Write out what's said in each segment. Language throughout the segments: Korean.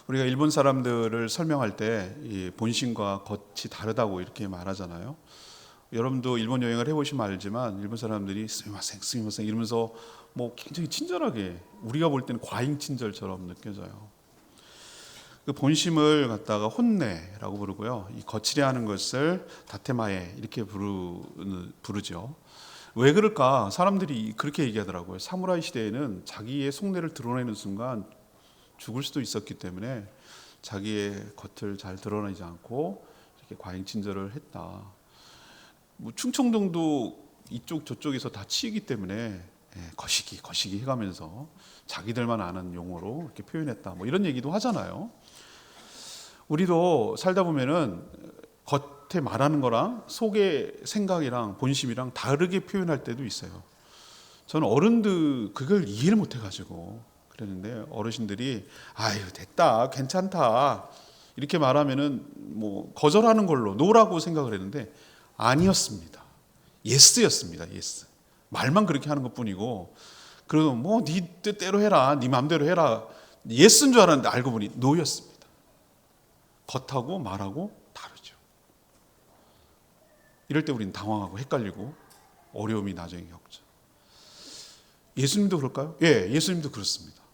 우리가 일본 사람들을 설명할 때 이 본심과 겉이 다르다고 이렇게 말하잖아요. 여러분도 일본 여행을 해보시면 알지만 일본 사람들이 스미마셍 스미마셍 이러면서 뭐 굉장히 친절하게, 우리가 볼 때는 과잉 친절처럼 느껴져요. 그 본심을 갖다가 혼내라고 부르고요, 이 거칠해하는 것을 다테마에 이렇게 부르죠. 왜 그럴까? 사람들이 그렇게 얘기하더라고요. 사무라이 시대에는 자기의 속내를 드러내는 순간 죽을 수도 있었기 때문에 자기의 겉을 잘 드러내지 않고 이렇게 과잉 친절을 했다. 뭐 충청동도 이쪽 저쪽에서 다 치이기 때문에 거시기 해가면서 자기들만 아는 용어로 이렇게 표현했다. 뭐 이런 얘기도 하잖아요. 우리도 살다 보면은 겉에 말하는 거랑 속의 생각이랑 본심이랑 다르게 표현할 때도 있어요. 저는 어른들 그걸 이해를 못 해가지고 그랬는데, 어르신들이 아유 됐다 괜찮다 이렇게 말하면은 뭐 거절하는 걸로 노라고 생각을 했는데 아니었습니다. 예스였습니다. 예스. 말만 그렇게 하는 것뿐이고, 그리고 뭐 네 뜻대로 해라, 네 마음대로 해라, 예스인 줄 알았는데 알고 보니 노였습니다. 겉하고 말하고 다르죠. 이럴 때 우리는 당황하고 헷갈리고 어려움이 나중에 겪죠. 예수님도 그럴까요? 예, 예수님도 그렇습니다.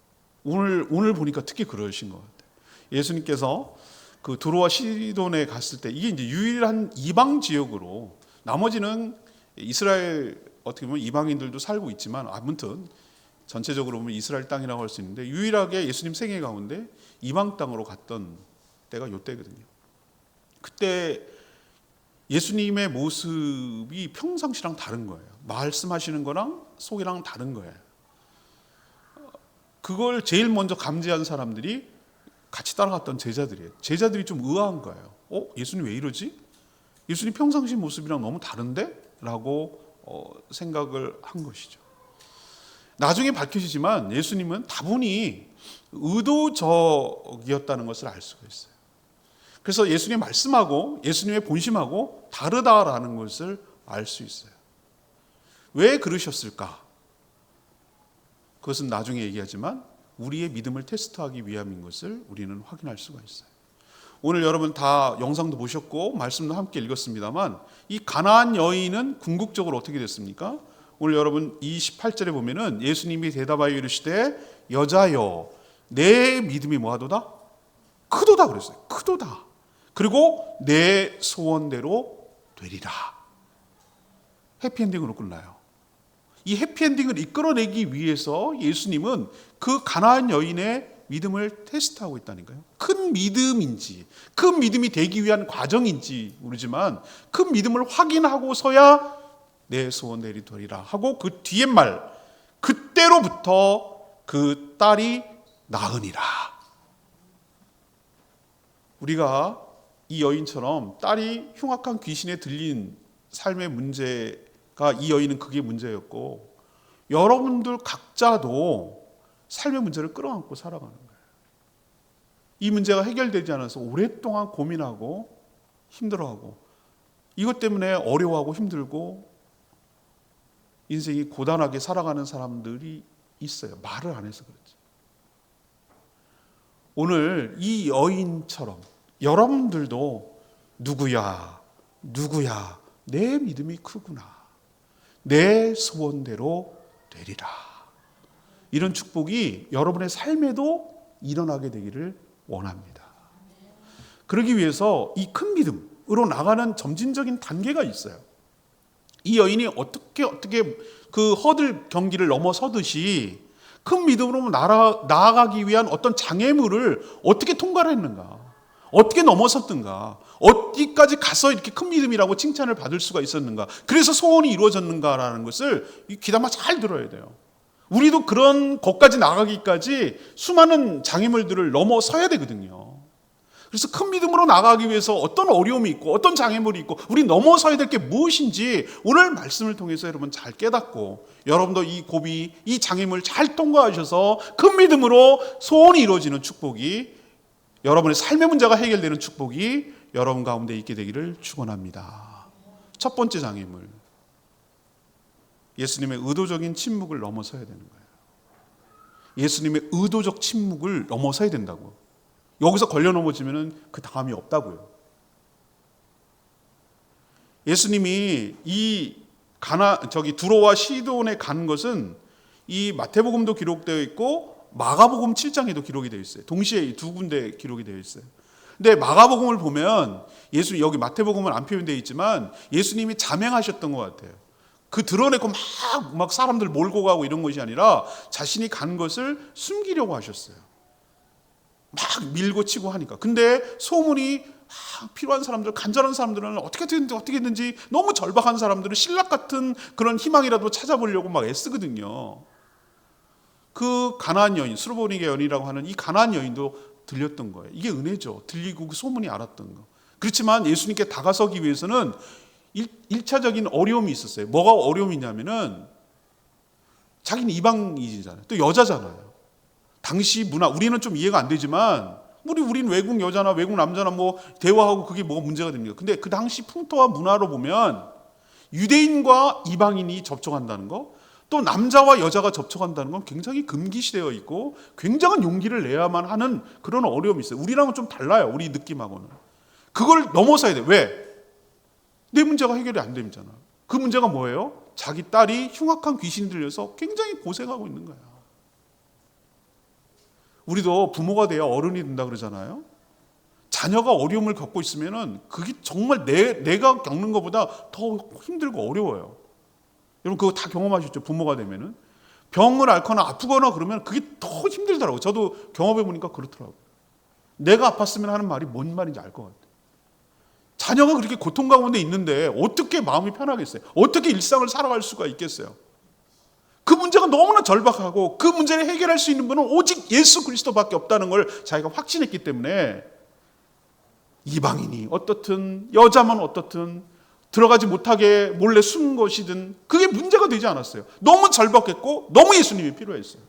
오늘 보니까 특히 그러신 것 같아요. 예수님께서 그 두로와 시돈에 갔을 때, 이게 이제 유일한 이방 지역으로, 나머지는 이스라엘 어떻게 보면 이방인들도 살고 있지만 아무튼 전체적으로 보면 이스라엘 땅이라고 할 수 있는데, 유일하게 예수님 생애 가운데 이방 땅으로 갔던 때가 이때거든요. 그때 예수님의 모습이 평상시랑 다른 거예요. 말씀하시는 거랑 속이랑 다른 거예요. 그걸 제일 먼저 감지한 사람들이 같이 따라갔던 제자들이에요. 제자들이 좀 의아한 거예요. 예수님 왜 이러지? 예수님 평상시 모습이랑 너무 다른데? 라고 생각을 한 것이죠. 나중에 밝혀지지만 예수님은 다분히 의도적이었다는 것을 알 수가 있어요. 그래서 예수님의 말씀하고 예수님의 본심하고 다르다라는 것을 알 수 있어요. 왜 그러셨을까? 그것은 나중에 얘기하지만 우리의 믿음을 테스트하기 위함인 것을 우리는 확인할 수가 있어요. 오늘 여러분 다 영상도 보셨고 말씀도 함께 읽었습니다만, 이 가나안 여인은 궁극적으로 어떻게 됐습니까? 오늘 여러분 28절에 보면은 예수님이 대답하여 이르시되 여자여 내 믿음이 뭐하도다? 크도다 그랬어요. 크도다. 그리고 내 소원대로 되리라. 해피엔딩으로 끝나요. 이 해피엔딩을 이끌어내기 위해서 예수님은 그 가나안 여인의 믿음을 테스트하고 있다니까요. 큰 믿음인지, 큰 믿음이 되기 위한 과정인지 모르지만 큰 믿음을 확인하고서야 내 소원대로 되리라 하고, 그 뒤에 말, 그때로부터 그 딸이 나으니라. 우리가 이 여인처럼 딸이 흉악한 귀신에 들린 삶의 문제가, 이 여인은 그게 문제였고, 여러분들 각자도 삶의 문제를 끌어안고 살아가는 거예요. 이 문제가 해결되지 않아서 오랫동안 고민하고 힘들어하고, 이것 때문에 어려워하고 힘들고 인생이 고단하게 살아가는 사람들이 있어요. 말을 안 해서 그렇지. 오늘 이 여인처럼 여러분들도 누구야 내 믿음이 크구나, 내 소원대로 되리라, 이런 축복이 여러분의 삶에도 일어나게 되기를 원합니다. 그러기 위해서 이 큰 믿음으로 나가는 점진적인 단계가 있어요. 이 여인이 어떻게 그 허들 경기를 넘어서듯이 큰 믿음으로 나아가기 위한 어떤 장애물을 어떻게 통과를 했는가, 어떻게 넘어섰든가, 어디까지 가서 이렇게 큰 믿음이라고 칭찬을 받을 수가 있었는가, 그래서 소원이 이루어졌는가라는 것을 귀담아 잘 들어야 돼요. 우리도 그런 것까지 나가기까지 수많은 장애물들을 넘어서야 되거든요. 그래서 큰 믿음으로 나가기 위해서 어떤 어려움이 있고 어떤 장애물이 있고 우리 넘어서야 될 게 무엇인지 오늘 말씀을 통해서 여러분 잘 깨닫고, 여러분도 이 고비, 이 장애물 잘 통과하셔서 큰 믿음으로 소원이 이루어지는 축복이, 여러분의 삶의 문제가 해결되는 축복이 여러분 가운데 있게 되기를 축원합니다. 첫 번째 장애물, 예수님의 의도적인 침묵을 넘어서야 되는 거예요. 예수님의 의도적 침묵을 넘어서야 된다고. 여기서 걸려 넘어지면은 그 다음이 없다고요. 예수님이 이 두로와 시돈에 간 것은 이 마태복음도 기록되어 있고 마가복음 7장에도 기록이 되어 있어요. 동시에 이 두 군데 기록이 되어 있어요. 근데 마가복음을 보면 여기 마태복음은 안 표현되어 있지만 예수님이 자맹하셨던 것 같아요. 그 드러내고 막 사람들 몰고 가고 이런 것이 아니라 자신이 간 것을 숨기려고 하셨어요. 막 밀고 치고 하니까. 근데 소문이 필요한 사람들, 간절한 사람들은 어떻게 했든지 너무 절박한 사람들은 신락 같은 그런 희망이라도 찾아보려고 막 애쓰거든요. 그 가나안 여인, 수르보니게 여인이라고 하는 이 가나안 여인도 들렸던 거예요. 이게 은혜죠. 들리고 그 소문이 알았던 거. 그렇지만 예수님께 다가서기 위해서는 1차적인 어려움이 있었어요. 뭐가 어려움이 있냐면은 자기는 이방인이잖아요. 또 여자잖아요. 당시 문화, 우리는 좀 이해가 안 되지만 우린 외국 여자나 외국 남자나 뭐 대화하고 그게 뭐가 문제가 됩니까? 근데 그 당시 풍토와 문화로 보면 유대인과 이방인이 접촉한다는 거, 또 남자와 여자가 접촉한다는 건 굉장히 금기시되어 있고 굉장한 용기를 내야만 하는 그런 어려움이 있어요. 우리랑은 좀 달라요. 우리 느낌하고는. 그걸 넘어서야 돼. 왜? 내 문제가 해결이 안 되잖아. 그 문제가 뭐예요? 자기 딸이 흉악한 귀신이 들려서 굉장히 고생하고 있는 거야. 우리도 부모가 돼야 어른이 된다 그러잖아요. 자녀가 어려움을 겪고 있으면은 그게 정말 내가 겪는 것보다 더 힘들고 어려워요. 여러분 그거 다 경험하셨죠? 부모가 되면은 병을 앓거나 아프거나 그러면 그게 더 힘들더라고요. 저도 경험해 보니까 그렇더라고요. 내가 아팠으면 하는 말이 뭔 말인지 알 것 같아요. 자녀가 그렇게 고통 가운데 있는데 어떻게 마음이 편하겠어요? 어떻게 일상을 살아갈 수가 있겠어요? 그 문제가 너무나 절박하고 그 문제를 해결할 수 있는 분은 오직 예수 그리스도밖에 없다는 걸 자기가 확신했기 때문에 이방인이 어떻든 여자만 어떻든 들어가지 못하게 몰래 숨은 것이든 그게 문제가 되지 않았어요. 너무 절박했고 너무 예수님이 필요했어요.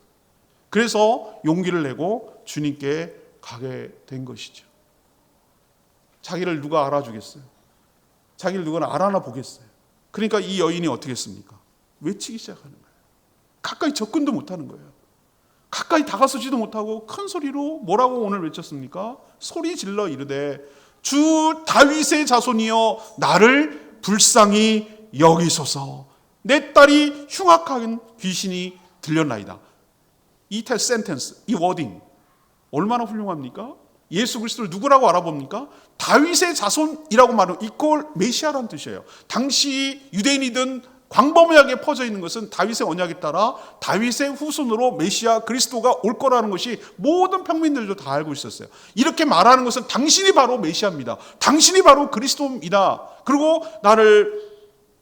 그래서 용기를 내고 주님께 가게 된 것이죠. 자기를 누가 알아주겠어요? 자기를 누가 알아나 보겠어요? 그러니까 이 여인이 어떻게 했습니까? 외치기 시작하는 거예요. 가까이 접근도 못하는 거예요. 가까이 다가서지도 못하고 큰 소리로 뭐라고 오늘 외쳤습니까? 소리 질러 이르되 주 다윗의 자손이여 나를 불쌍히 여기소서. 내 딸이 흉악한 귀신이 들렸나이다. 이 센텐스, 이 워딩 얼마나 훌륭합니까? 예수 그리스도를 누구라고 알아봅니까? 다윗의 자손이라고 말하면 이퀄 메시아라는 뜻이에요. 당시 유대인이든 광범위하게 퍼져 있는 것은 다윗의 언약에 따라 다윗의 후손으로 메시아 그리스도가 올 거라는 것이 모든 평민들도 다 알고 있었어요. 이렇게 말하는 것은 당신이 바로 메시아입니다. 당신이 바로 그리스도입니다. 그리고 나를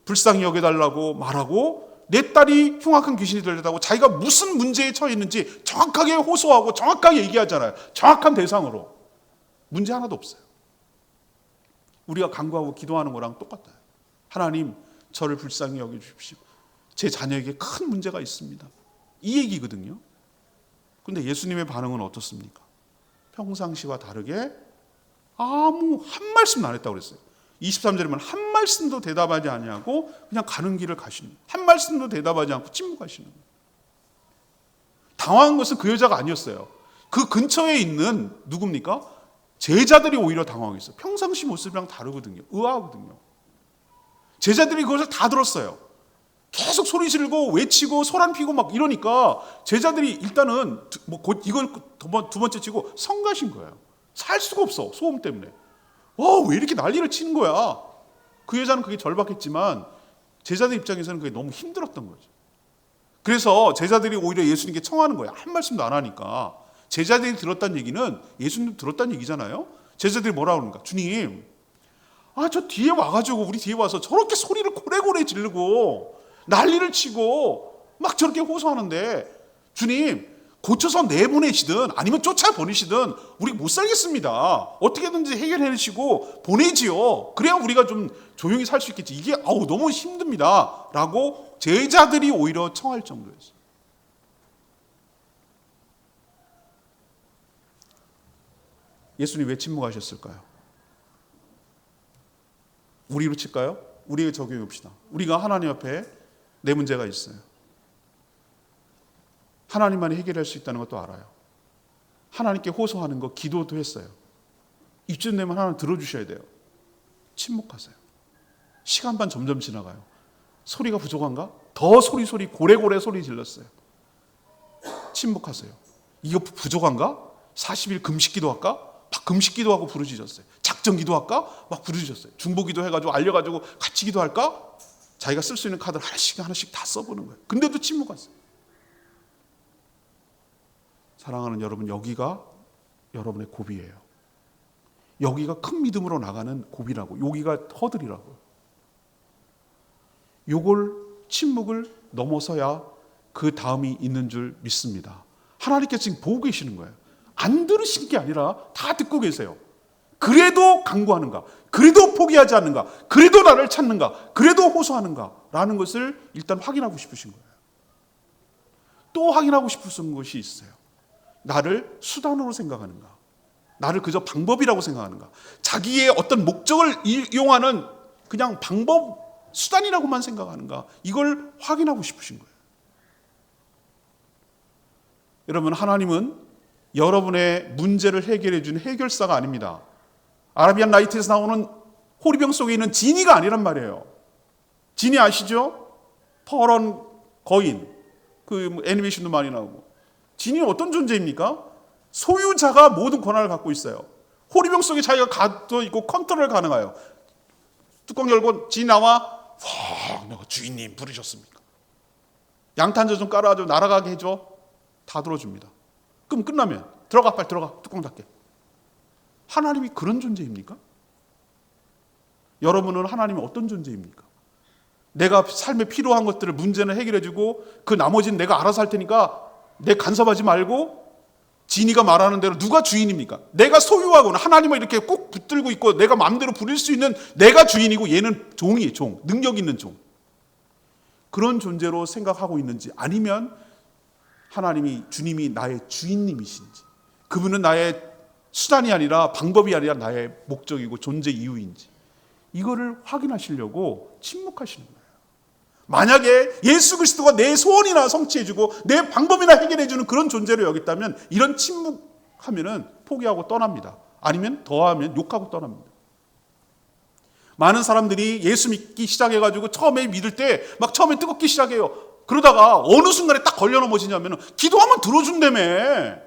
불쌍히 여겨달라고 말하고 내 딸이 흉악한 귀신이 들렸다고 자기가 무슨 문제에 처해 있는지 정확하게 호소하고 정확하게 얘기하잖아요. 정확한 대상으로. 문제 하나도 없어요. 우리가 간구하고 기도하는 거랑 똑같아요. 하나님 저를 불쌍히 여겨주십시오. 제 자녀에게 큰 문제가 있습니다. 이 얘기거든요. 그런데 예수님의 반응은 어떻습니까? 평상시와 다르게 아무 한 말씀도 안 했다고 그랬어요. 23절에 보면 한 말씀도 대답하지 아니하고 그냥 가는 길을 가시는 거예요. 한 말씀도 대답하지 않고 침묵하시는 거예요. 당황한 것은 그 여자가 아니었어요. 그 근처에 있는 누굽니까? 제자들이 오히려 당황했어요. 평상시 모습이랑 다르거든요. 의아하거든요. 제자들이 그것을 다 들었어요. 계속 소리 지르고 외치고 소란 피고 막 이러니까 제자들이 일단은 곧 이걸 두 번째 치고 성가신 거예요. 살 수가 없어. 소음 때문에. 왜 이렇게 난리를 치는 거야? 그 여자는 그게 절박했지만 제자들 입장에서는 그게 너무 힘들었던 거죠. 그래서 제자들이 오히려 예수님께 청하는 거예요. 한 말씀도 안 하니까. 제자들이 들었다는 얘기는 예수님도 들었다는 얘기잖아요. 제자들이 뭐라고 그러는가? 주님, 저 뒤에 와가지고 우리 뒤에 와서 저렇게 소리를 고래고래 지르고 난리를 치고 막 저렇게 호소하는데 주님 고쳐서 내보내시든 아니면 쫓아보내시든 우리 못 살겠습니다. 어떻게든지 해결해내시고 보내지요. 그래야 우리가 좀 조용히 살 수 있겠지. 이게 너무 힘듭니다. 라고 제자들이 오히려 청할 정도였어요. 예수님 왜 침묵하셨을까요? 우리로 칠까요? 우리에게 적용해 봅시다. 우리가 하나님 앞에 내 문제가 있어요. 하나님만이 해결할 수 있다는 것도 알아요. 하나님께 호소하는 거 기도도 했어요. 이쯤 되면 하나님 들어주셔야 돼요. 침묵하세요. 시간 반 점점 지나가요. 소리가 부족한가? 더 소리 고래고래 소리 질렀어요. 침묵하세요. 이거 부족한가? 40일 금식 기도할까? 막 금식 기도하고 부르짖었어요. 작정 기도할까? 막 부르짖었어요. 중보 기도 해가지고 알려가지고 같이 기도할까? 자기가 쓸 수 있는 카드를 하나씩 다 써보는 거예요. 근데도 침묵하세요. 사랑하는 여러분, 여기가 여러분의 고비예요. 여기가 큰 믿음으로 나가는 고비라고, 여기가 허들이라고. 요걸 침묵을 넘어서야 그 다음이 있는 줄 믿습니다. 하나님께서 지금 보고 계시는 거예요. 안 들으신 게 아니라 다 듣고 계세요. 그래도 간구하는가? 그래도 포기하지 않는가? 그래도 나를 찾는가? 그래도 호소하는가? 라는 것을 일단 확인하고 싶으신 거예요. 또 확인하고 싶으신 것이 있어요. 나를 수단으로 생각하는가? 나를 그저 방법이라고 생각하는가? 자기의 어떤 목적을 이용하는 그냥 방법, 수단이라고만 생각하는가? 이걸 확인하고 싶으신 거예요. 여러분, 하나님은 여러분의 문제를 해결해 주는 해결사가 아닙니다. 아라비안 나이트에서 나오는 호리병 속에 있는 지니가 아니란 말이에요. 지니 아시죠? 퍼런 거인, 그 애니메이션도 많이 나오고. 지니는 어떤 존재입니까? 소유자가 모든 권한을 갖고 있어요. 호리병 속에 자기가 가둬 있고 컨트롤 가능해요. 뚜껑 열고 지니 나와. 내가 주인님 부르셨습니까? 양탄자 좀 깔아가지고 날아가게 해줘. 다 들어줍니다. 그럼 끝나면 들어가, 빨리 들어가, 뚜껑 닫게. 하나님이 그런 존재입니까? 여러분은 하나님이 어떤 존재입니까? 내가 삶에 필요한 것들을 문제는 해결해주고 그 나머지는 내가 알아서 할 테니까 내 간섭하지 말고, 지니가 말하는 대로 누가 주인입니까? 내가 소유하고는 하나님을 이렇게 꼭 붙들고 있고 내가 마음대로 부릴 수 있는 내가 주인이고 얘는 종이에요. 종, 능력 있는 종. 그런 존재로 생각하고 있는지, 아니면 하나님이, 주님이 나의 주인님이신지, 그분은 나의 수단이 아니라 방법이 아니라 나의 목적이고 존재 이유인지, 이거를 확인하시려고 침묵하시는 거예요. 만약에 예수 그리스도가 내 소원이나 성취해주고 내 방법이나 해결해주는 그런 존재로 여겼다면 이런 침묵하면은 포기하고 떠납니다. 아니면 더하면 욕하고 떠납니다. 많은 사람들이 예수 믿기 시작해가지고 처음에 믿을 때 막 처음에 뜨겁기 시작해요. 그러다가 어느 순간에 딱 걸려 넘어지냐면 기도하면 들어준다며.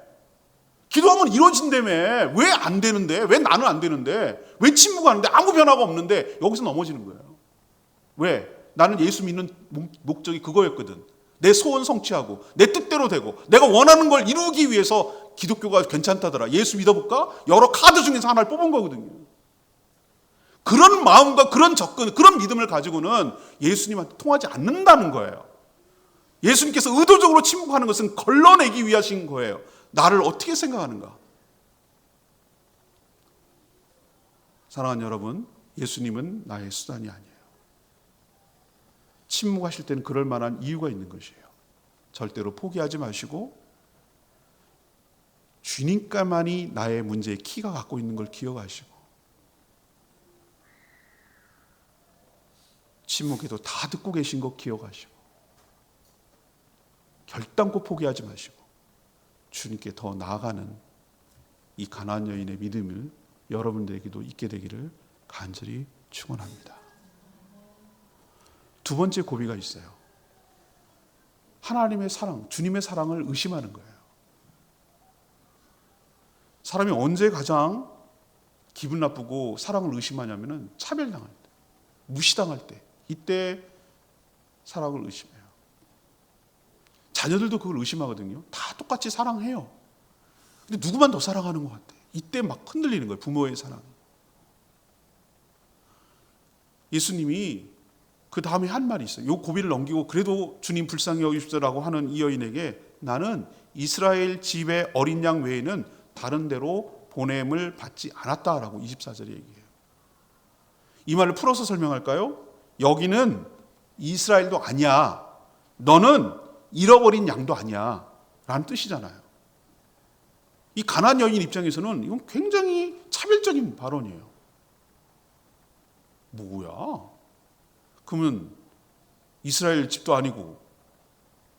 기도하면 이루어진다며. 왜 안 되는데? 왜 나는 안 되는데? 왜 침묵하는데? 아무 변화가 없는데? 여기서 넘어지는 거예요. 왜? 나는 예수 믿는 목적이 그거였거든. 내 소원 성취하고 내 뜻대로 되고 내가 원하는 걸 이루기 위해서 기독교가 괜찮다더라. 예수 믿어볼까? 여러 카드 중에서 하나를 뽑은 거거든요. 그런 마음과 그런 접근, 그런 믿음을 가지고는 예수님한테 통하지 않는다는 거예요. 예수님께서 의도적으로 침묵하는 것은 걸러내기 위하신 거예요. 나를 어떻게 생각하는가? 사랑하는 여러분, 예수님은 나의 수단이 아니에요. 침묵하실 때는 그럴 만한 이유가 있는 것이에요. 절대로 포기하지 마시고 주님께만이 나의 문제의 키가 갖고 있는 걸 기억하시고, 침묵해도 다 듣고 계신 거 기억하시고, 결단코 포기하지 마시고 주님께 더 나아가는 이 가나안 여인의 믿음을 여러분들에게도 있게 되기를 간절히 축원합니다. 두 번째 고비가 있어요. 하나님의 사랑, 주님의 사랑을 의심하는 거예요. 사람이 언제 가장 기분 나쁘고 사랑을 의심하냐면은 차별당할 때, 무시당할 때, 이때 사랑을 의심해요. 자녀들도 그걸 의심하거든요. 다 똑같이 사랑해요. 근데 누구만 더 사랑하는 것 같아. 이때 막 흔들리는 거예요. 부모의 사랑이. 예수님이 그 다음에 한 말이 있어요. 이 고비를 넘기고 그래도 주님 불쌍히 여기십시오라고 하는 이 여인에게 나는 이스라엘 집의 어린 양 외에는 다른 데로 보냄을 받지 않았다라고 24절에 얘기해요. 이 말을 풀어서 설명할까요? 여기는 이스라엘도 아니야. 너는 잃어버린 양도 아니야. 라는 뜻이잖아요. 이 가나안 여인 입장에서는 이건 굉장히 차별적인 발언이에요. 뭐야? 그러면 이스라엘 집도 아니고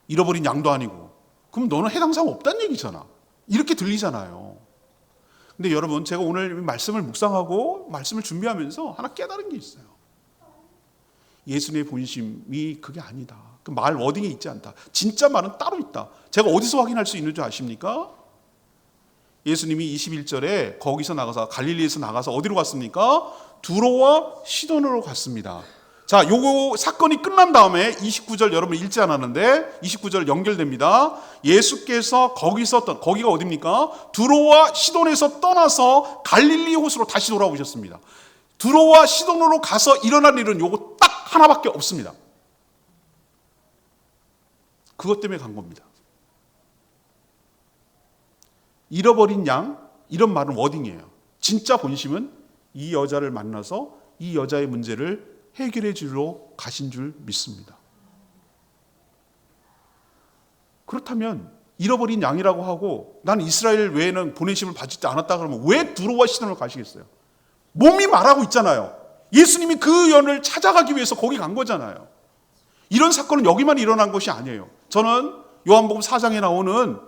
잃어버린 양도 아니고 그럼 너는 해당 사항 없다는 얘기잖아. 이렇게 들리잖아요. 근데 여러분, 제가 오늘 말씀을 묵상하고 말씀을 준비하면서 하나 깨달은 게 있어요. 예수님의 본심이 그게 아니다. 그 말 워딩에 있지 않다. 진짜 말은 따로 있다. 제가 어디서 확인할 수 있는 줄 아십니까? 예수님이 21절에 거기서 나가서 갈릴리에서 나가서 어디로 갔습니까? 두로와 시돈으로 갔습니다. 자, 요거 사건이 끝난 다음에 29절 여러분 읽지 않았는데 29절 연결됩니다. 예수께서 거기가 어디입니까? 두로와 시돈에서 떠나서 갈릴리 호수로 다시 돌아오셨습니다. 두로와 시돈으로 가서 일어난 일은 요거 딱 하나밖에 없습니다. 그것 때문에 간 겁니다. 잃어버린 양, 이런 말은 워딩이에요. 진짜 본심은 이 여자를 만나서 이 여자의 문제를 해결해 주러 가신 줄 믿습니다. 그렇다면 잃어버린 양이라고 하고 난 이스라엘 외에는 보내심을 받지 않았다 그러면 왜 두로와 시돈을 가시겠어요? 몸이 말하고 있잖아요. 예수님이 그 연을 찾아가기 위해서 거기 간 거잖아요. 이런 사건은 여기만 일어난 것이 아니에요. 저는 요한복음 4장에 나오는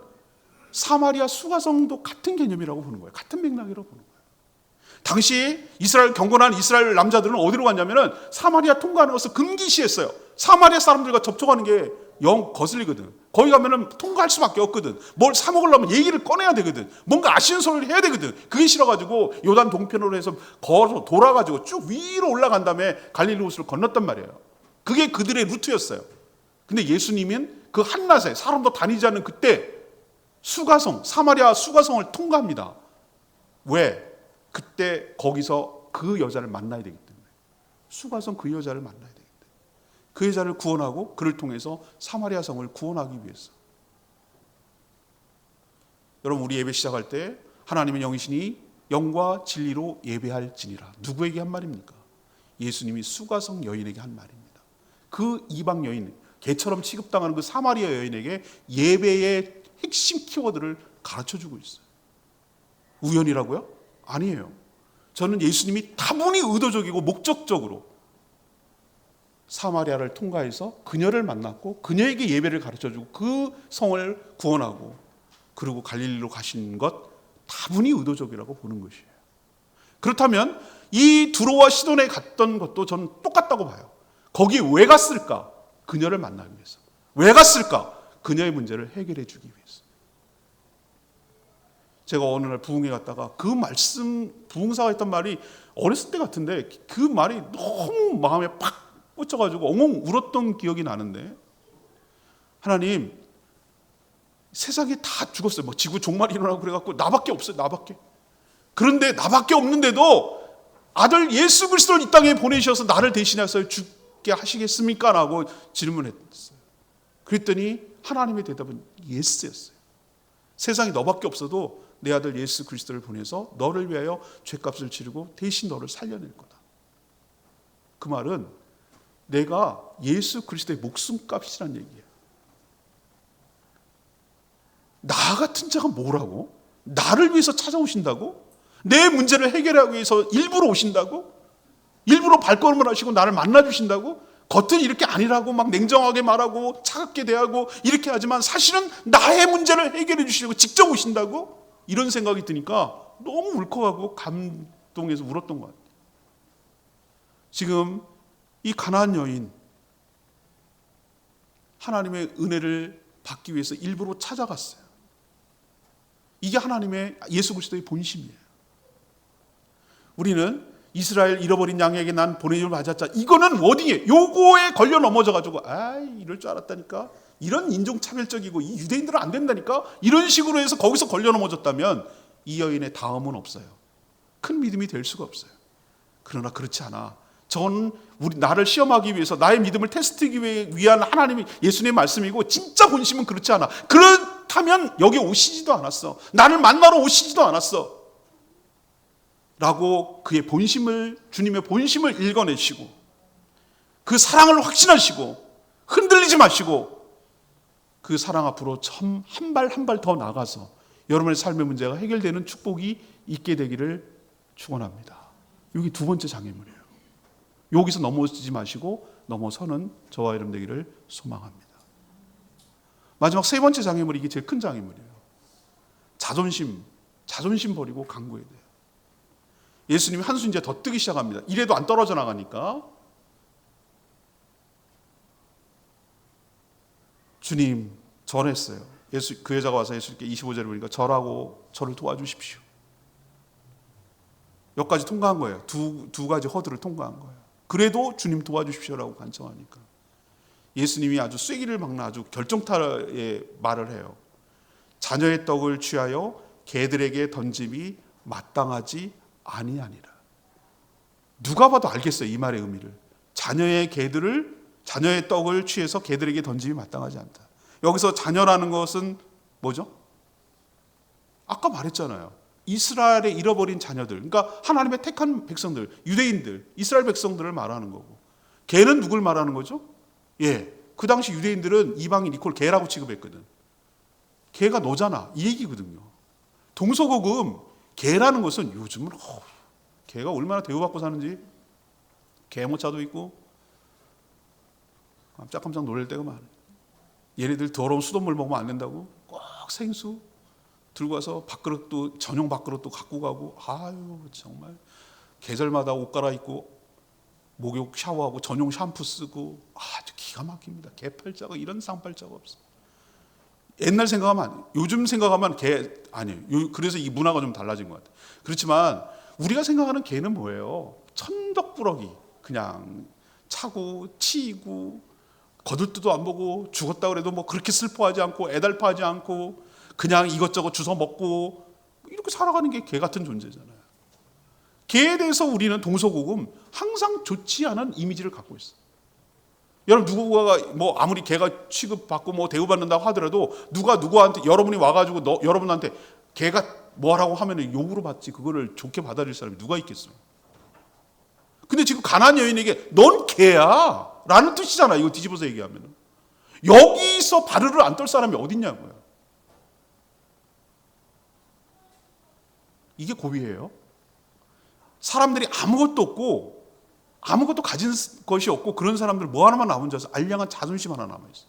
사마리아 수가성도 같은 개념이라고 보는 거예요. 같은 맥락이라고 보는 거예요. 당시 경건한 이스라엘 남자들은 어디로 갔냐면은 사마리아 통과하는 것을 금기시했어요. 사마리아 사람들과 접촉하는 게 영 거슬리거든. 거기 가면은 통과할 수밖에 없거든. 뭘 사 먹으려면 얘기를 꺼내야 되거든. 뭔가 아쉬운 소리를 해야 되거든. 그게 싫어가지고 요단 동편으로 해서 걸어서 돌아가지고 쭉 위로 올라간 다음에 갈릴리 호수를 건넜단 말이에요. 그게 그들의 루트였어요. 근데 예수님은 그 한낮에 사람도 다니지 않는 그때 사마리아 수가성을 통과합니다. 왜? 그때 거기서 그 여자를 만나야 되기 때문에. 수가성 그 여자를 만나야 되기 때문에. 그 여자를 구원하고 그를 통해서 사마리아 성을 구원하기 위해서. 여러분, 우리 예배 시작할 때 하나님의 영이시니 영과 진리로 예배할지니라. 누구에게 한 말입니까? 예수님이 수가성 여인에게 한 말입니다. 그 이방 여인, 개처럼 취급당하는 그 사마리아 여인에게 예배의 핵심 키워드를 가르쳐주고 있어요. 우연이라고요? 아니에요. 저는 예수님이 다분히 의도적이고 목적적으로 사마리아를 통과해서 그녀를 만났고 그녀에게 예배를 가르쳐주고 그 성을 구원하고 그리고 갈릴리로 가신 것 다분히 의도적이라고 보는 것이에요. 그렇다면 이 두로와 시돈에 갔던 것도 저는 똑같다고 봐요. 거기 왜 갔을까? 그녀를 만나기 위해서. 왜 갔을까? 그녀의 문제를 해결해 주기 위해서. 제가 어느 날 부흥회 갔다가 그 말씀, 부흥사가 했던 말이 어렸을 때 같은데 그 말이 너무 마음에 팍 꽂혀가지고 엉엉 울었던 기억이 나는데, 하나님, 세상에 다 죽었어요. 뭐 지구 종말이 일어나고 그래갖고 나밖에 없어요. 나밖에. 그런데 나밖에 없는데도 아들 예수 그리스도를 이 땅에 보내셔서 나를 대신해서 죽게 하시겠습니까? 라고 질문했어요. 그랬더니 하나님의 대답은 예스였어요. 세상에 너밖에 없어도 내 아들 예수 그리스도를 보내서 너를 위하여 죄값을 치르고 대신 너를 살려낼 거다. 그 말은 내가 예수 그리스도의 목숨값이라는 얘기예요. 나 같은 자가 뭐라고? 나를 위해서 찾아오신다고? 내 문제를 해결하기 위해서 일부러 오신다고? 일부러 발걸음을 하시고 나를 만나주신다고? 겉은 이렇게 아니라고 막 냉정하게 말하고 차갑게 대하고 이렇게 하지만 사실은 나의 문제를 해결해 주시려고 직접 오신다고? 이런 생각이 드니까 너무 울컥하고 감동해서 울었던 것 같아요. 지금 이 가나안 여인, 하나님의 은혜를 받기 위해서 일부러 찾아갔어요. 이게 하나님의 예수 그리스도의 본심이에요. 우리는 이스라엘 잃어버린 양에게 난 보내심을 받았자, 이거는 워딩이에요. 요거에 걸려 넘어져가지고 이럴 줄 알았다니까, 이런 인종차별적이고 이 유대인들은 안 된다니까, 이런 식으로 해서 거기서 걸려 넘어졌다면 이 여인의 다음은 없어요. 큰 믿음이 될 수가 없어요. 그러나 그렇지 않아. 저는 나를 시험하기 위해서, 나의 믿음을 테스트하기 위한 하나님이 예수님의 말씀이고, 진짜 본심은 그렇지 않아. 그렇다면 여기 오시지도 않았어. 나를 만나러 오시지도 않았어. 라고 그의 본심을, 주님의 본심을 읽어내시고 그 사랑을 확신하시고 흔들리지 마시고 그 사랑 앞으로 한 발 한 발 더 나가서 여러분의 삶의 문제가 해결되는 축복이 있게 되기를 축원합니다. 여기 두 번째 장애물이에요. 여기서 넘어지지 마시고 넘어서는 저와 여러분 되기를 소망합니다. 마지막 세 번째 장애물이, 이게 제일 큰 장애물이에요. 자존심 버리고 간구해야 돼요. 예수님이 한 수 이제 더 뜨기 시작합니다. 이래도 안 떨어져 나가니까. 주님 전했어요. 그 여자가 와서 예수님께 25절을 보니까 절하고 저를 도와주십시오. 여기까지 통과한 거예요. 두 가지 허들을 통과한 거예요. 그래도 주님 도와주십시오라고 간청하니까 예수님이 아주 쐐기를 막는 아주 결정타의 말을 해요. 자녀의 떡을 취하여 개들에게 던짐이 마땅하지 아니하니라. 누가 봐도 알겠어요, 이 말의 의미를. 자녀의 떡을 취해서 개들에게 던짐이 마땅하지 않다. 여기서 자녀라는 것은 뭐죠? 아까 말했잖아요. 이스라엘의 잃어버린 자녀들, 그러니까 하나님의 택한 백성들, 유대인들, 이스라엘 백성들을 말하는 거고, 개는 누굴 말하는 거죠? 그 당시 유대인들은 이방인 이퀄 개라고 취급했거든. 개가 너잖아, 이 얘기거든요. 동서고금 개라는 것은 요즘은 개가 얼마나 대우받고 사는지, 개모차도 있고 깜짝깜짝 놀랄 때가 많아요. 얘네들 더러운 수돗물 먹으면 안 된다고 꼭 생수 들고 와서 밥그릇도, 전용 밥그릇도 갖고 가고, 아유 정말 계절마다 옷 갈아입고 목욕 샤워하고 전용 샴푸 쓰고 아주 기가 막힙니다. 개팔자가 이런 쌍팔자가 없어. 옛날 생각하면, 요즘 생각하면 개 아니에요. 그래서 이 문화가 좀 달라진 것 같아요. 그렇지만 우리가 생각하는 개는 뭐예요? 천덕꾸러기, 그냥 차고 치이고 거들떠도 안 보고, 죽었다 그래도 뭐 그렇게 슬퍼하지 않고 애달파하지 않고 그냥 이것저것 주워 먹고 이렇게 살아가는 게 개 같은 존재잖아요. 개에 대해서 우리는 동서고금 항상 좋지 않은 이미지를 갖고 있어요. 여러분, 누구가 뭐 아무리 개가 취급받고 뭐 대우받는다고 하더라도 누가 누구한테, 여러분이 와가지고 여러분한테 개가 뭐라고 하면 욕으로 받지, 그거를 좋게 받아들일 사람이 누가 있겠어요? 근데 지금 가나안 여인에게 넌 개야 라는 뜻이잖아, 이거 뒤집어서 얘기하면. 여기서 발을 안 떨 사람이 어딨냐고요. 이게 고비예요. 사람들이 아무것도 없고 아무것도 가진 것이 없고 그런 사람들 뭐 하나만 남은 줄 알아서 알량한 자존심 하나 남아있어요.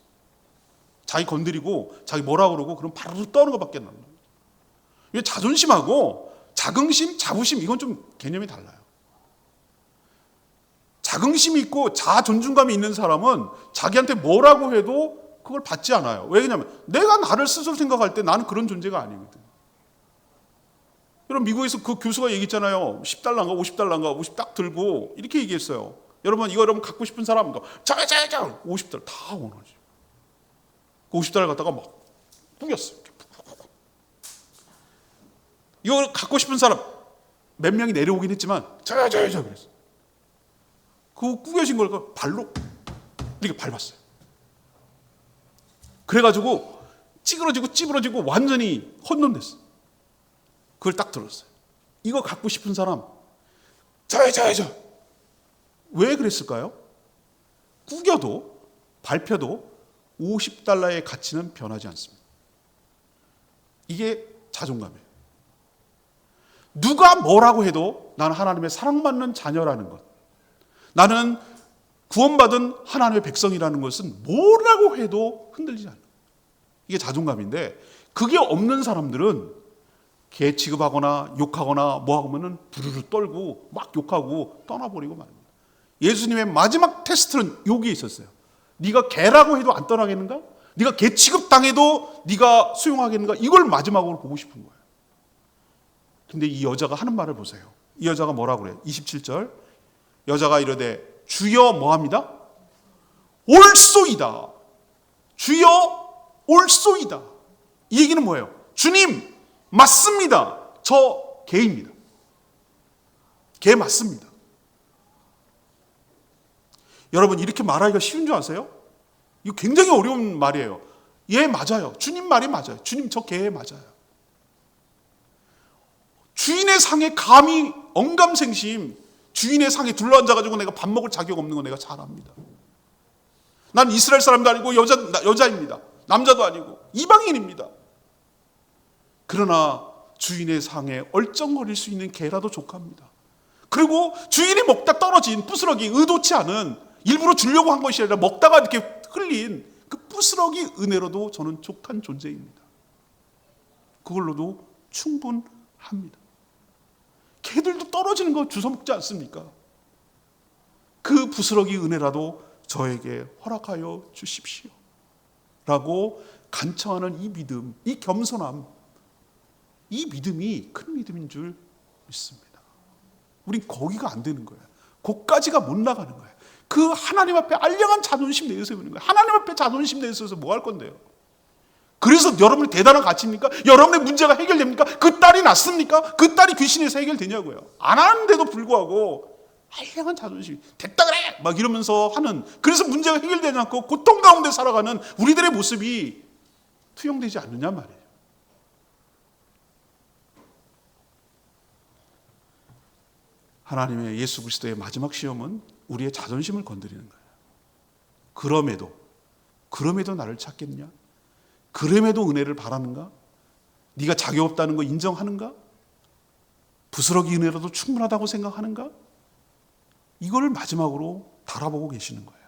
자기 건드리고 자기 뭐라 그러고 그럼 바로 떠는 것밖에 안 남아요. 이게 자존심하고 자긍심, 자부심, 이건 좀 개념이 달라요. 자긍심이 있고 자존중감이 있는 사람은 자기한테 뭐라고 해도 그걸 받지 않아요. 왜냐하면 내가 나를 스스로 생각할 때 나는 그런 존재가 아니거든. 여러분, 미국에서 그 교수가 얘기했잖아요. 10달러인가 50달러인가 50 딱 들고 이렇게 얘기했어요. 여러분, 이거 여러분 갖고 싶은 사람 저 50달러 다 원하지. 그 50달러 갖다가 막 뿌렸어요. 이거 갖고 싶은 사람 몇 명이 내려오긴 했지만 저 그랬어. 그 꾸겨진 걸 발로 이렇게 밟았어요. 그래가지고 찌그러지고 완전히 혼돈됐어. 그걸 딱 들었어요. 이거 갖고 싶은 사람 왜 그랬을까요? 꾸겨도 밟혀도 50달러의 가치는 변하지 않습니다. 이게 자존감이에요. 누가 뭐라고 해도 나는 하나님의 사랑받는 자녀라는 것, 나는 구원받은 하나님의 백성이라는 것은 뭐라고 해도 흔들리지 않아요. 이게 자존감인데, 그게 없는 사람들은 개 취급하거나 욕하거나 뭐 하면은 부르르 떨고 막 욕하고 떠나버리고 말입니다. 예수님의 마지막 테스트는 여기에 있었어요. 네가 개라고 해도 안 떠나겠는가? 네가 개 취급당해도 네가 수용하겠는가? 이걸 마지막으로 보고 싶은 거예요. 근데 이 여자가 하는 말을 보세요. 이 여자가 뭐라고 그래요? 27절. 여자가 이르되 주여 뭐합니다? 옳소이다. 주여 옳소이다. 이 얘기는 뭐예요? 주님 맞습니다. 저 개입니다. 개 맞습니다. 여러분, 이렇게 말하기가 쉬운 줄 아세요? 이거 굉장히 어려운 말이에요. 예, 맞아요. 주님 말이 맞아요. 주님 저 개 맞아요. 주인의 상에 감히 언감생심, 주인의 상에 둘러앉아가지고 내가 밥 먹을 자격 없는 거 내가 잘 압니다. 난 이스라엘 사람도 아니고 여자입니다. 남자도 아니고 이방인입니다. 그러나 주인의 상에 얼쩡거릴 수 있는 개라도 족합니다. 그리고 주인이 먹다 떨어진 부스러기, 의도치 않은, 일부러 주려고 한 것이 아니라 먹다가 이렇게 흘린 그 부스러기 은혜로도 저는 족한 존재입니다. 그걸로도 충분합니다. 개들도 떨어지는 거 주워 먹지 않습니까? 그 부스러기 은혜라도 저에게 허락하여 주십시오 라고 간청하는 이 믿음, 이 겸손함, 이 믿음이 큰 믿음인 줄 믿습니다. 우린 거기가 안 되는 거예요. 거기까지가 못 나가는 거예요. 그 하나님 앞에 알량한 자존심 내세우는 거예요. 하나님 앞에 자존심 내세워서 뭐 할 건데요? 그래서 여러분이 대단한 가치입니까? 여러분의 문제가 해결됩니까? 그 딸이 낫습니까? 그 딸이 귀신에서 해결되냐고요? 안 하는데도 불구하고 알량한 자존심, 됐다 그래! 막 이러면서 하는, 그래서 문제가 해결되지 않고 고통 가운데 살아가는 우리들의 모습이 투영되지 않느냐 말이에요. 하나님의 예수 그리스도의 마지막 시험은 우리의 자존심을 건드리는 거예요. 그럼에도 나를 찾겠냐? 그럼에도 은혜를 바라는가? 네가 자격 없다는 거 인정하는가? 부스러기 은혜라도 충분하다고 생각하는가? 이걸 마지막으로 바라보고 계시는 거예요.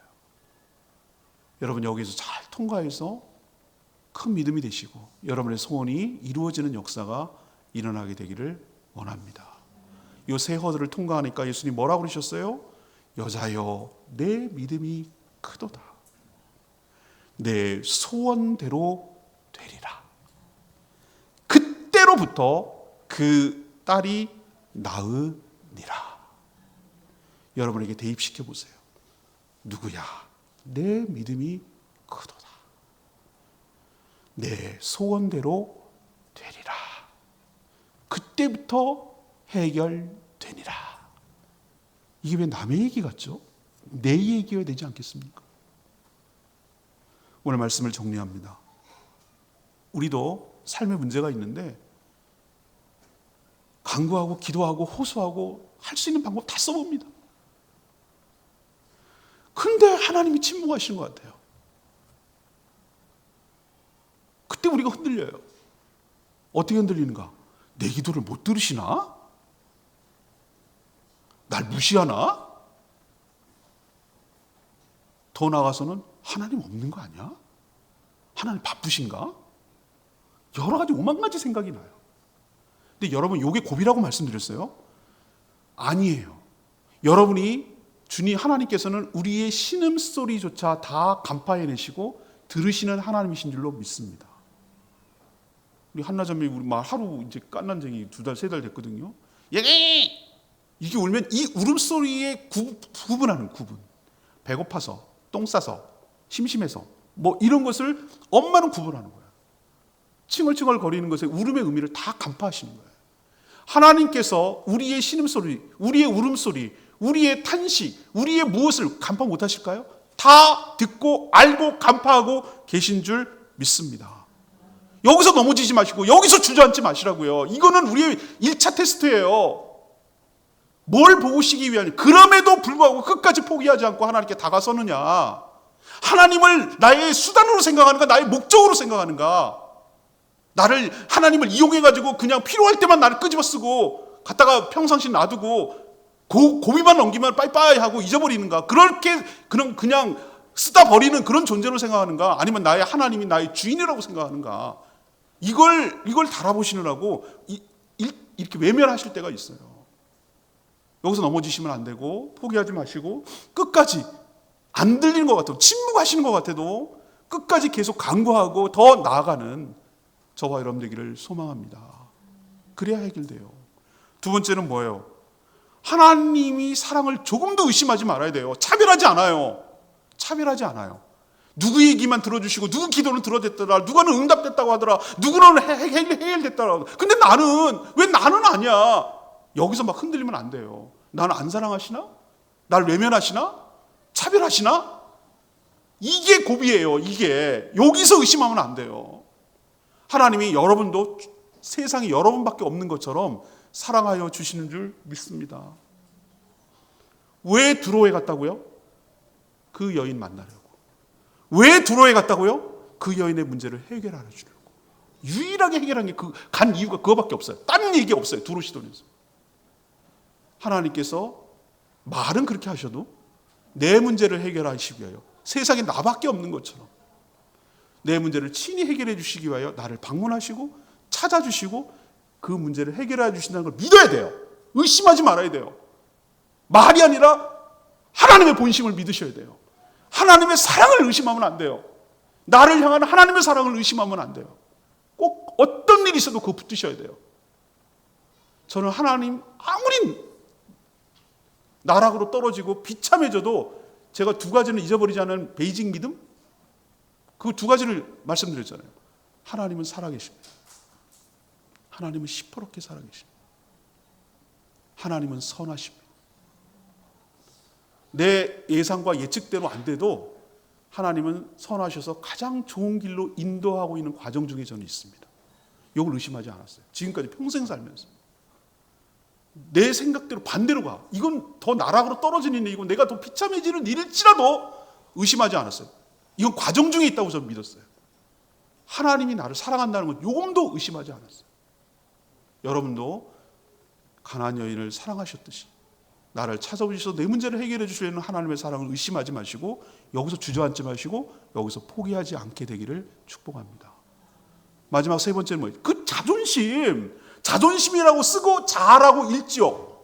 여러분 여기서 잘 통과해서 큰 믿음이 되시고 여러분의 소원이 이루어지는 역사가 일어나게 되기를 원합니다. 이 세 허들을 통과하니까 예수님 뭐라고 그러셨어요? 여자여 내 믿음이 크도다. 내 소원대로 되리라. 그때로부터 그 딸이 나으니라. 여러분에게 대입시켜 보세요. 누구야? 내 믿음이 크도다. 내 소원대로 되리라. 그때부터 해결되니라. 이게 왜 남의 얘기 같죠? 내 얘기여야 되지 않겠습니까? 오늘 말씀을 정리합니다. 우리도 삶에 문제가 있는데 간구하고 기도하고 호소하고 할 수 있는 방법 다 써봅니다. 그런데 하나님이 침묵하시는 것 같아요. 그때 우리가 흔들려요. 어떻게 흔들리는가? 내 기도를 못 들으시나? 날 무시하나? 더 나아가서는 하나님 없는 거 아니야? 하나님 바쁘신가? 여러 가지 오만 가지 생각이 나요. 근데 여러분 이게 고비라고 말씀드렸어요? 아니에요. 여러분이 주님 하나님께서는 우리의 신음소리조차 다 간파해내시고 들으시는 하나님이신 줄로 믿습니다. 우리 한나자매 우리 막 하루 이제 깐난쟁이 2달 3달 됐거든요. 얘기! 이게 울면 이 울음소리에 구분하는 구분. 배고파서, 똥 싸서, 심심해서 뭐 이런 것을 엄마는 구분하는 거예요. 칭얼칭얼 거리는 것의 울음의 의미를 다 간파하시는 거예요. 하나님께서 우리의 신음소리, 우리의 울음소리, 우리의 탄식, 우리의 무엇을 간파 못하실까요? 다 듣고 알고 간파하고 계신 줄 믿습니다. 여기서 넘어지지 마시고 여기서 주저앉지 마시라고요. 이거는 우리의 1차 테스트예요. 뭘 보시기 위하냐? 그럼에도 불구하고 끝까지 포기하지 않고 하나님께 다가서느냐? 하나님을 나의 수단으로 생각하는가? 나의 목적으로 생각하는가? 나를 하나님을 이용해가지고 그냥 필요할 때만 나를 끄집어 쓰고 갖다가 평상시 놔두고 고비만 넘기면 빠이빠이 하고 잊어버리는가? 그렇게 그냥 쓰다 버리는 그런 존재로 생각하는가? 아니면 나의 하나님이 나의 주인이라고 생각하는가? 이걸 달아보시느라고 이렇게 외면하실 때가 있어요. 여기서 넘어지시면 안 되고 포기하지 마시고 끝까지 안 들리는 것 같아도 침묵하시는 것 같아도 끝까지 계속 간구하고 더 나아가는 저와 여러분 되기를 소망합니다. 그래야 해결돼요. 두 번째는 뭐예요? 하나님이 사랑을 조금도 의심하지 말아야 돼요. 차별하지 않아요. 차별하지 않아요. 누구 얘기만 들어주시고 누구 기도는 들어댔더라, 누구는 응답됐다고 하더라, 누구는 해결됐다고 하더라. 근데 왜 나는 아니야? 여기서 막 흔들리면 안 돼요. 나는 안 사랑하시나? 날 외면하시나? 차별하시나? 이게 고비예요. 이게 여기서 의심하면 안 돼요. 하나님이 여러분도 세상에 여러분밖에 없는 것처럼 사랑하여 주시는 줄 믿습니다. 왜 두로에 갔다고요? 그 여인 만나려고. 왜 두로에 갔다고요? 그 여인의 문제를 해결하려 주려고. 유일하게 해결한 게 간 이유가 그거밖에 없어요. 딴 얘기 없어요. 두로 시도에서. 하나님께서 말은 그렇게 하셔도 내 문제를 해결하시기 위하여 세상에 나밖에 없는 것처럼 내 문제를 친히 해결해 주시기 위하여 나를 방문하시고 찾아주시고 그 문제를 해결해 주신다는 걸 믿어야 돼요. 의심하지 말아야 돼요. 말이 아니라 하나님의 본심을 믿으셔야 돼요. 하나님의 사랑을 의심하면 안 돼요. 나를 향한 하나님의 사랑을 의심하면 안 돼요. 꼭 어떤 일이 있어도 그거 붙드셔야 돼요. 저는 하나님 아무리 나락으로 떨어지고 비참해져도 제가 두 가지는 잊어버리지 않은 베이직 믿음? 그 두 가지를 말씀드렸잖아요. 하나님은 살아계십니다. 하나님은 시퍼렇게 살아계십니다. 하나님은 선하십니다. 내 예상과 예측대로 안 돼도 하나님은 선하셔서 가장 좋은 길로 인도하고 있는 과정 중에 저는 있습니다. 이걸 의심하지 않았어요. 지금까지 평생 살면서. 내 생각대로 반대로 가. 이건 더 나락으로 떨어지는 일이고 내가 더 비참해지는 일일지라도 의심하지 않았어요. 이건 과정 중에 있다고 저는 믿었어요. 하나님이 나를 사랑한다는 건 조금도 의심하지 않았어요. 여러분도 가나안 여인을 사랑하셨듯이 나를 찾아오셔서 내 문제를 해결해 주시려는 하나님의 사랑을 의심하지 마시고 여기서 주저앉지 마시고 여기서 포기하지 않게 되기를 축복합니다. 마지막 세 번째는 뭐예요? 그 자존심이라고 쓰고 자아라고 읽지요.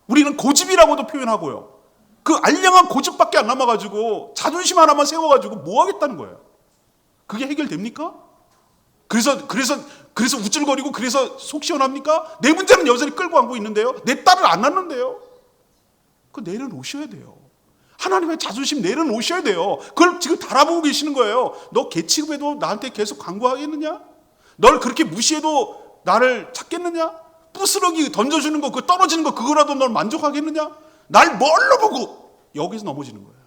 우리는 고집이라고도 표현하고요. 그 알량한 고집밖에 안 남아가지고 자존심 하나만 세워가지고 뭐 하겠다는 거예요. 그게 해결됩니까? 그래서 우쭐거리고 그래서 속 시원합니까? 내 문제는 여전히 끌고 가고 있는데요. 내 딸을 안 낳는데요. 그거 내려놓으셔야 돼요. 하나님의 자존심 내려놓으셔야 돼요. 그걸 지금 달아보고 계시는 거예요. 너 개 취급해도 나한테 계속 간구하겠느냐? 널 그렇게 무시해도 나를 찾겠느냐? 부스러기 던져주는 거, 그 떨어지는 거 그거라도 널 만족하겠느냐? 날 뭘로 보고 여기서 넘어지는 거예요.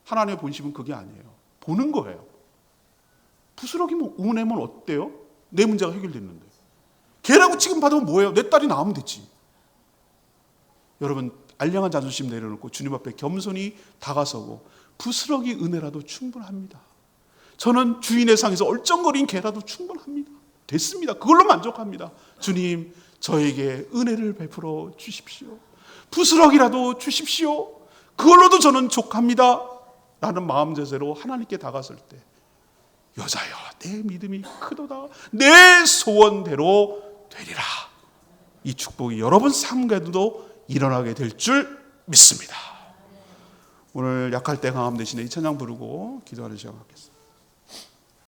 하나님의 본심은 그게 아니에요. 보는 거예요. 부스러기면 우내면 어때요? 내 문제가 해결됐는데. 걔라고 지금 받으면 뭐예요? 내 딸이 나오면 됐지. 여러분 알량한 자존심 내려놓고 주님 앞에 겸손히 다가서고 부스러기 은혜라도 충분합니다. 저는 주인의 상에서 얼쩡거린 개라도 충분합니다. 됐습니다. 그걸로 만족합니다. 주님 저에게 은혜를 베풀어 주십시오. 부스러기라도 주십시오. 그걸로도 저는 족합니다. 라는 마음 자세로 하나님께 다가설 때 여자여 내 믿음이 크도다. 내 소원대로 되리라. 이 축복이 여러분 삶에도 일어나게 될 줄 믿습니다. 오늘 약할 때 강함 대신에 이 찬양 부르고 기도하는 시간 갖겠습니다.